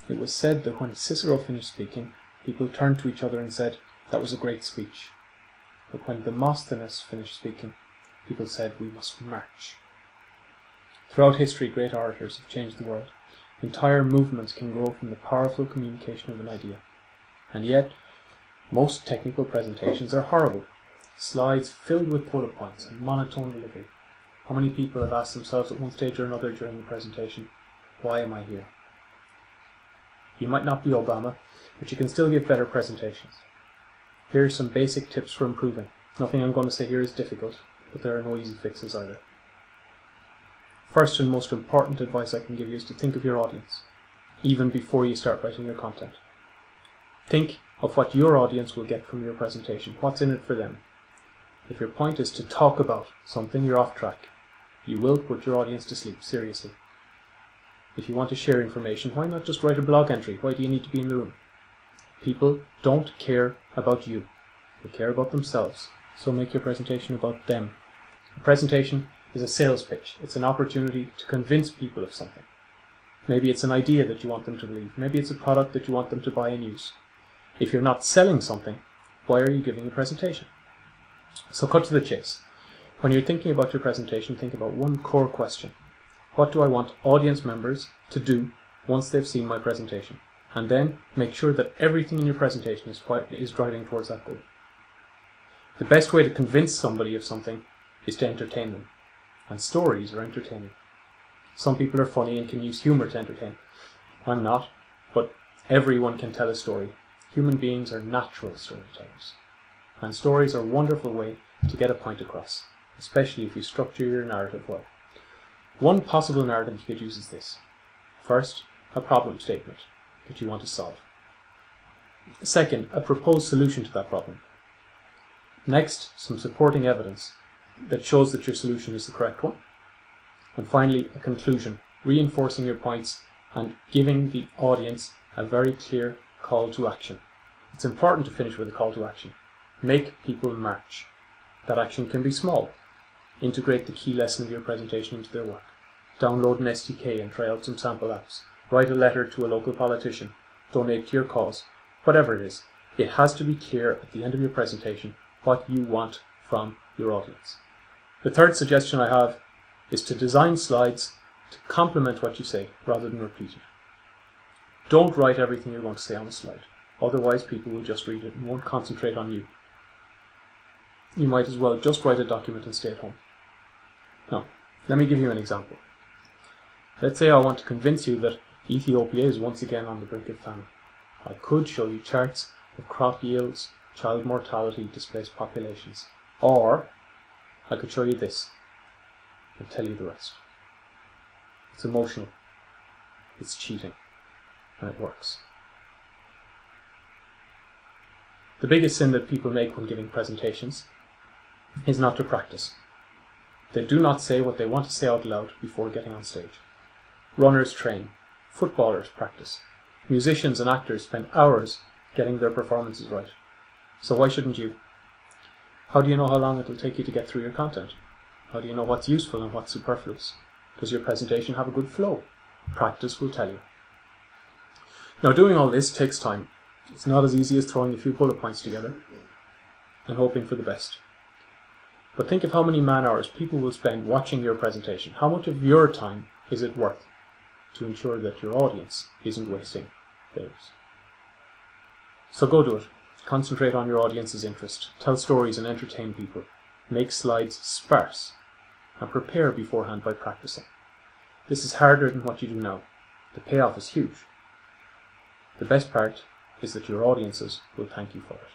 It was said that when Cicero finished speaking, people turned to each other and said, "That was a great speech." But when Demosthenes finished speaking, people said, "We must march." Throughout history, great orators have changed the world. Entire movements can grow from the powerful communication of an idea. And yet, most technical presentations are horrible. Slides filled with bullet points and monotone delivery. How many people have asked themselves at one stage or another during the presentation, "Why am I here?" You might not be Obama, but you can still give better presentations. Here are some basic tips for improving. Nothing I'm going to say here is difficult, but there are no easy fixes either. First and most important advice I can give you is to think of your audience, even before you start writing your content. Think of what your audience will get from your presentation. What's in it for them? If your point is to talk about something, you're off track. You will put your audience to sleep, seriously. If you want to share information, why not just write a blog entry? Why do you need to be in the room? People don't care about you. They care about themselves. So make your presentation about them. A presentation is a sales pitch. It's an opportunity to convince people of something. Maybe it's an idea that you want them to believe. Maybe it's a product that you want them to buy and use. If you're not selling something, why are you giving a presentation? So cut to the chase. When you're thinking about your presentation, think about one core question. What do I want audience members to do once they've seen my presentation? And then make sure that everything in your presentation is driving towards that goal. The best way to convince somebody of something is to entertain them. And stories are entertaining. Some people are funny and can use humor to entertain. I'm not, but everyone can tell a story. Human beings are natural storytellers. And stories are a wonderful way to get a point across, especially if you structure your narrative well. One possible narrative you could use is this. First, a problem statement that you want to solve. Second, a proposed solution to that problem. Next, some supporting evidence that shows that your solution is the correct one. And finally, a conclusion, reinforcing your points and giving the audience a very clear call to action. It's important to finish with a call to action. Make people march. That action can be small. Integrate the key lesson of your presentation into their work. Download an SDK and try out some sample apps. Write a letter to a local politician. Donate to your cause. Whatever it is, it has to be clear at the end of your presentation what you want from your audience. The third suggestion I have is to design slides to complement what you say rather than repeat it. Don't write everything you're going to say on a slide. Otherwise, people will just read it and won't concentrate on you. You might as well just write a document and stay at home. Now, let me give you an example. Let's say I want to convince you that Ethiopia is once again on the brink of famine. I could show you charts of crop yields, child mortality, displaced populations. Or I could show you this and tell you the rest. It's emotional. It's cheating. And it works. The biggest sin that people make when giving presentations is not to practice. They do not say what they want to say out loud before getting on stage. Runners train. Footballers practice. Musicians and actors spend hours getting their performances right. So why shouldn't you? How do you know how long it will take you to get through your content? How do you know what's useful and what's superfluous? Does your presentation have a good flow? Practice will tell you. Now, doing all this takes time. It's not as easy as throwing a few bullet points together and hoping for the best. But think of how many man-hours people will spend watching your presentation. How much of your time is it worth to ensure that your audience isn't wasting theirs? So go do it. Concentrate on your audience's interest. Tell stories and entertain people. Make slides sparse. And prepare beforehand by practicing. This is harder than what you do now. The payoff is huge. The best part is that your audiences will thank you for it.